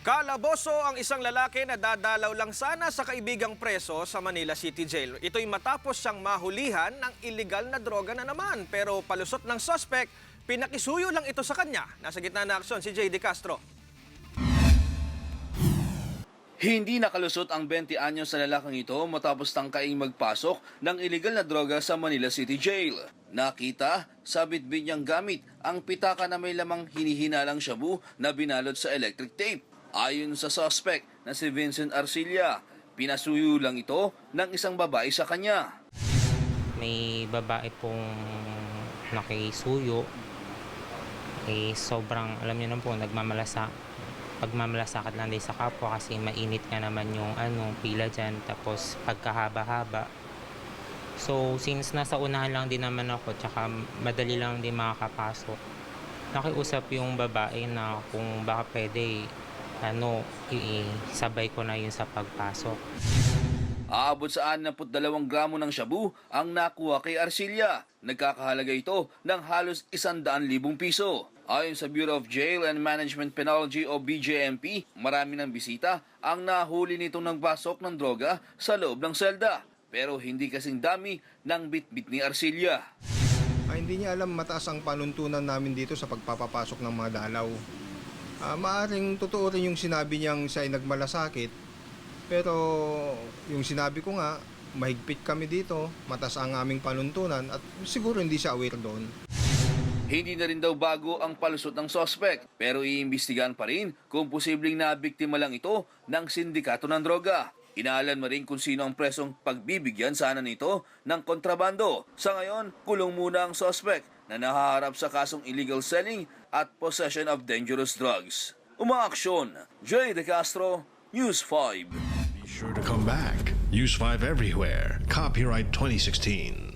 Kalaboso ang isang lalaki na dadalaw lang sana sa kaibigang preso sa Manila City Jail. Ito'y matapos siyang mahulihan ng illegal na droga na naman. Pero palusot ng suspect, pinakisuyo lang ito sa kanya. Nasa gitna na aksyon si J.D. Castro. Hindi nakalusot ang 20 anyos na lalaking ito matapos tangkaing magpasok ng illegal na droga sa Manila City Jail. Nakita sa bitbit niyang gamit ang pitaka na may lamang hinihinalang shabu na binalot sa electric tape. Ayon sa suspect na si Vincent Arcilla, pinasuyo lang ito ng isang babae sa kanya. May babae pong nakisuyo, sobrang, alam niyo na po, pagmamalasakit lang din sa kapwa kasi mainit nga naman yung pila dyan, tapos pagkahaba-haba. So since nasa unahan lang din naman ako, tsaka madali lang din makakapasok, nakiusap yung babae na kung baka pwede, sabay ko na yun sa pagpasok. Aabot sa 62 gramo ng shabu ang nakuha kay Arcilla. Nagkakahalaga ito ng halos 100,000 piso. Ayon sa Bureau of Jail and Management Penology o BJMP, marami ng bisita ang nahuli nitong nagpasok ng droga sa loob ng selda. Pero hindi kasing dami ng bitbit ni Arcilla. Hindi niya alam mataas ang panuntunan namin dito sa pagpapapasok ng mga dalaw. Maaring totoo rin yung sinabi niyang siya ay nagmalasakit. Pero yung sinabi ko nga, mahigpit kami dito, mataas ang aming panuntunan at siguro hindi siya aware doon. Hindi na rin daw bago ang palusot ng suspect, pero iimbestigahan pa rin kung posibleng nabiktima lang ito ng sindikato ng droga. Inaalam na rin kung sino ang presong pagbibigyan sana nito ng kontrabando. Sa ngayon, kulong muna ang suspect na nahaharap sa kasong illegal selling at possession of dangerous drugs. Umaaksyon, J. De Castro, News 5. Be sure to come back. Use 5 everywhere. Copyright 2016.